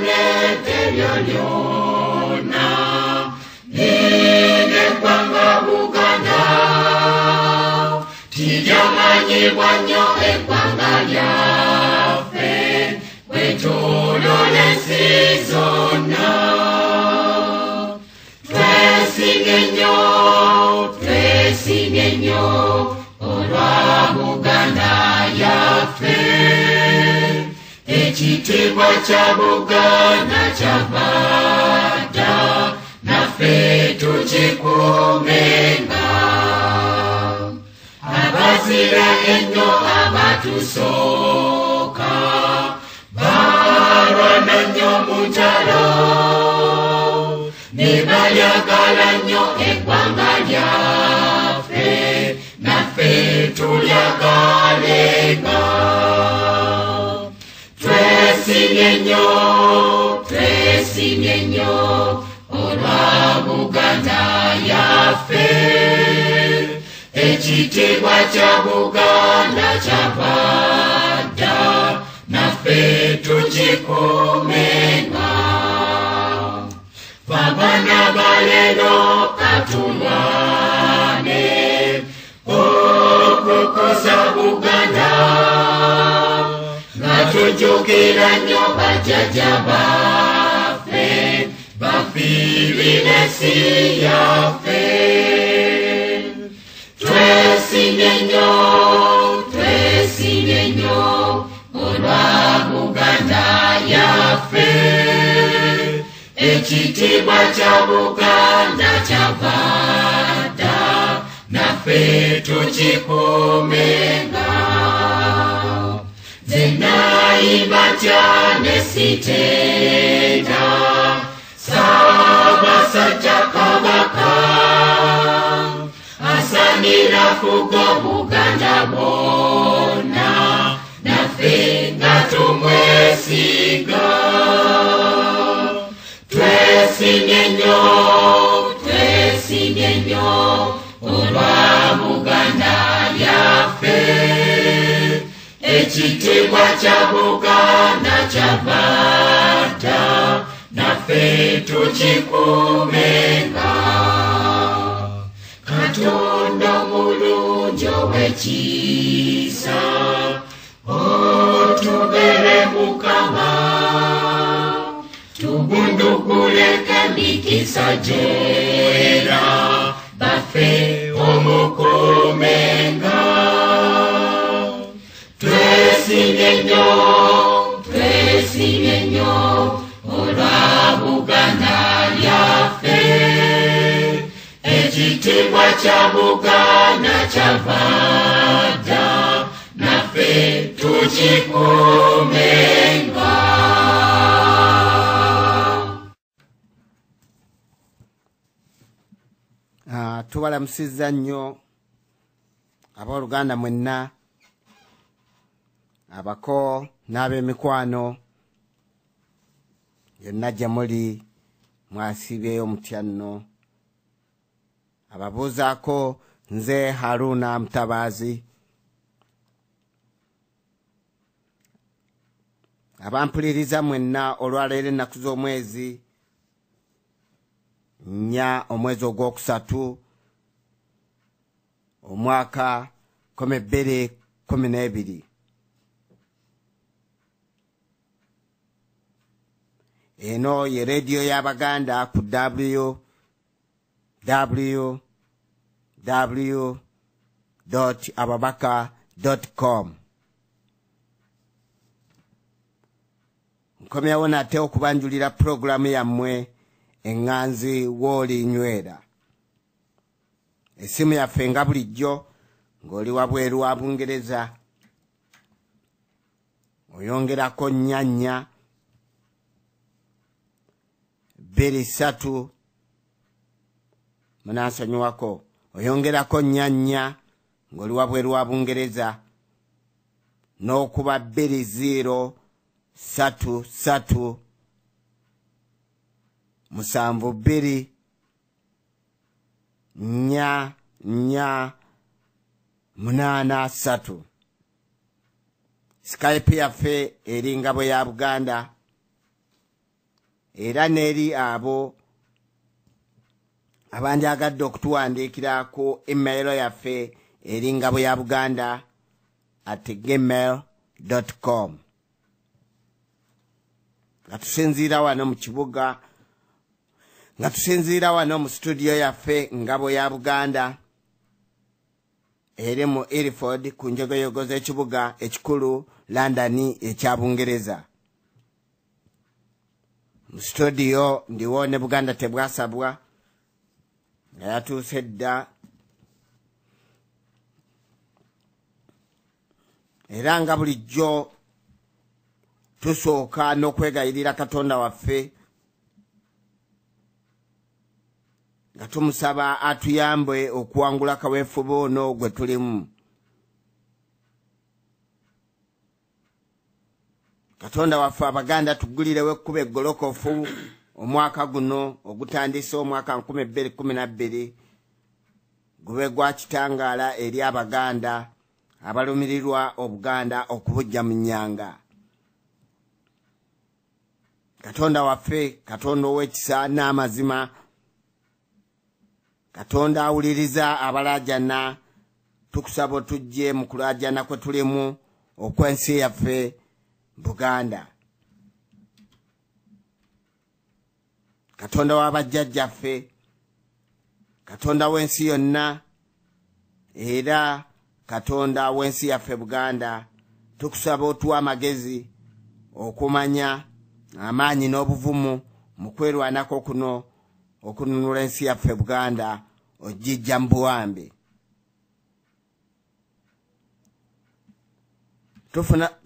nebyo lyonna n'eggwanga Buganda tiryamanyibwa nnyo eggwanga lyaffe wetoloola ensi zonna. Twesimye nnyo olwa Buganda yaffe, ekitiibwa kya Buganda kyava dda naffe tukikuumenga. Abazira ennyo abatusooka balwana nnyo mu ntalo ne balyagala nnyo eggwanga lyaffe naffe tulyagalenga. Twesimye nnyo olwa Buganda yaffe, ekitiibwa kya Buganda kyava dda naffe tukikuumenga. Abaana ba leero katulwane okukuza Buganda nga tujjukira nnyo bajjajja baffe bafiirira ensi yaffe. Twesimye nnyo olwa Buganda yaffe, ekitiibwa kya Buganda kyava dda naffe tukikuumenga. Nze nayimba tya ne sitenda Ssaabasajja Kabaka asanira fuga Buganda bonna naffe nga tumwesiga. Twesimye nnyo olwa Buganda yaffe, ekitiibwa kya Buganda kyava dda naffe tukikuumenga. Katonda omulungi ow'ekisa otubeere Mukama, tugunduguleko emikisa gy'era baffe omukuumenga. Twesimye nnyo olwa Buganda yaffe, ekitiibwa kya Buganda kyava dda naffe tukikuumenga. Tubalamusizza nnyo abooluganda mwenna, abako n'ab'emikwano yonna gye muli mwasiibyeyo mutya nno. Ababuuzaako nze Haruna Mutabaazi, abampuliriza mwenna olwaleero ennaku z'omwezi 4 omwezi ogwokusatu omwaka 2012. Eno ye radio y'Abaganda ku www.ababaka.com. Nkomyawo nate okubanjulira programu yammwe Enganzi w'olinywera. Esimu yaffe nga bulijjo ng'oli wabweru wa Bungereza oyongerako 4 2 munansonyiwako oyongerako 4 ng'oli wabweru wa Bungereza n'okuba 2 0 3 3 7 2 4 8 3. Skype yaffe eri Ngabo ya Buganda era n'eri abo abandyagadde okutuwandiikira ku email yaffe eri ngabo ya Buganda @gmail.com. nga tusinziira wano mu kibuga, nga tusinziira wano mu studio yaffe ngabo ya Buganda eri mu Ilford ku njogoyogo z'ekibuga ekikulu London ekya Bungereza. Mu studio ndiwo ne Buganda Tebwasabwa nga yatuuse dda, era nga bulijjo tusooka n'okwegayirira Katonda waffe nga tumusaba atuyambe okuwangula kaweefube ono gwe tulimu. Katonda waffe Abaganda tugulirewo ekkuba eggolokofu omwaka guno ogutandise omwaka 2012 gube gwa kitangaala eri Abaganda abalumirirwa Obuganda okubujja mu nnyanga. Katonda waffe, Katonda ow'ekisa n'amazima, Katonda awuliriza abalaajana, tukusaba otujje mu kulaajana kwe tulimu okw'ensi yaffe Buganda. Katonda w'abajjajjaffe, Katonda w'ensi yonna, era Katonda w'ensi yaffe Buganda, tukusaba otuwa amagezi okumanya amaanyi n'obuvumu mu kwerwanako kuno okununula ensi yaffe Buganda ojjijja mu buwambe.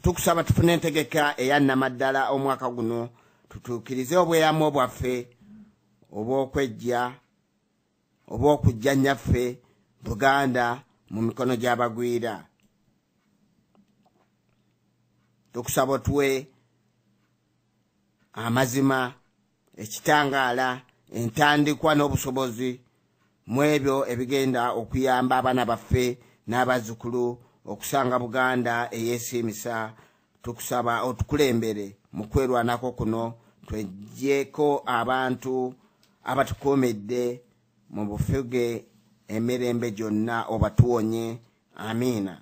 Tukusaba tufune entegeka eyannamaddala omwaka guno, tutuukirize obweyamo bwaffe obw'okujja nnyaffe Buganda mu mikono gy'abagwira. Tukusaba otuwe amazima, ekitangaala, entandikwa n'obusobozi mu ebyo ebigenda okuyamba abaana baffe n'abazzukulu okusanga Buganda eyeesiimisa. Tukusaba otukulembere mu kwerwanako kuno, tweggyeko abantu abatukuumidde mu bufuge emirembe gyonna, obatuwonye. Amiina.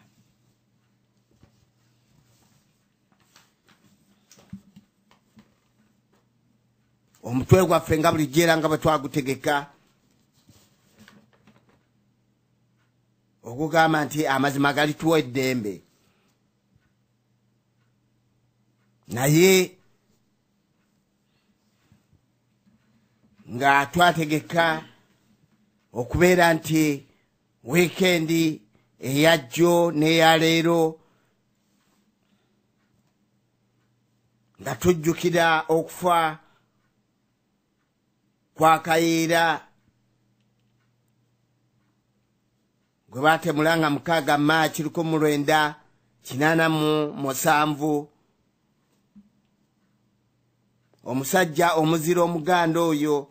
Omutwe gwaffe nga bulijjo era nga bwe twagutegeka okugamba nti amazima galituwa eddembe, naye nga twategeka okubeera nti wiikendi eyajjo n'eyaleero nga tujjukira okufa kwa Kayiira gwe baatemulanga 6 Maachi 1987, omusajja omuzira Omuganda oyo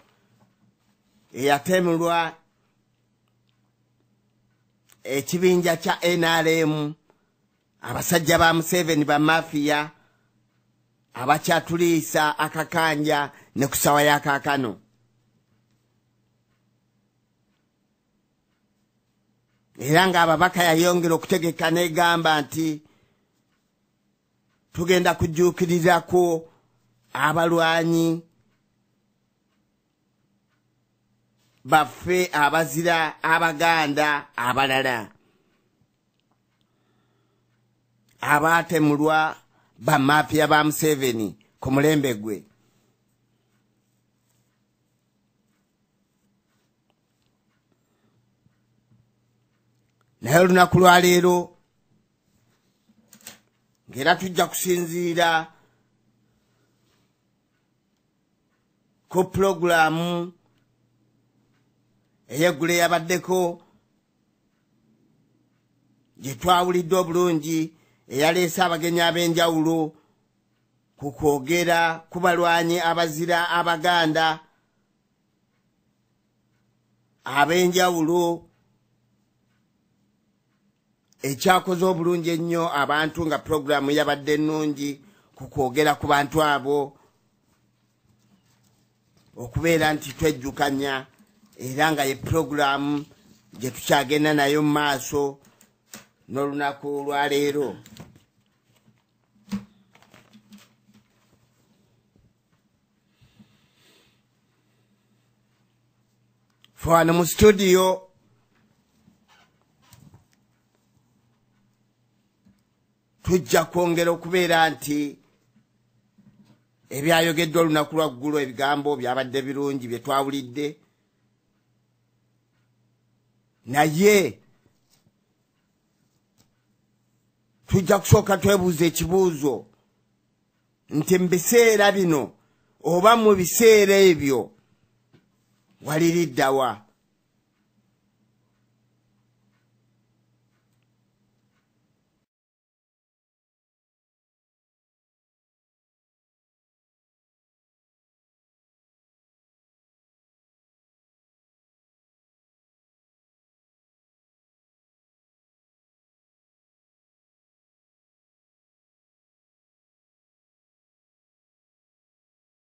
eyatemulwa ekibinja kya NRM, abasajja ba Museveni ba mafiya abakyatuliisa akakanja ne kusawa y'akaakano. Era ng'ababaka yayongera okutegeka n'egamba nti tugenda kujjuukirirako abalwanyi baffe abazira Abaganda abalala abaatemulwa bamafiya ba Museveni ku mulembe gwe. Naye olunaku lwa leero ng'era tujja kusinziira ku pulogulaamu eyeggula eyabaddeko gye twawulidde obulungi eyaleese abagenyi ab'enjawulo ku kwogera ku balwanyi abazira Abaganda ab'enjawulo, ekyakoze obulungi ennyo abantu nga pulogulaamu yabadde ennungi ku kwogera ku bantu abo okubeera nti twejjukanya era nga ye puroguramu gye tukyagenda nayo mu maaso n'olunaku lwaleero. Fe wano mu studio tujja kwongera okubeera nti ebyayogeddwa olunaku lwaggulu ebigambo byabadde birungi bye twawulidde, naye tujja kusooka twebuuza ekibuuzo nti mu biseera bino oba mu biseera ebyo waliriddawa?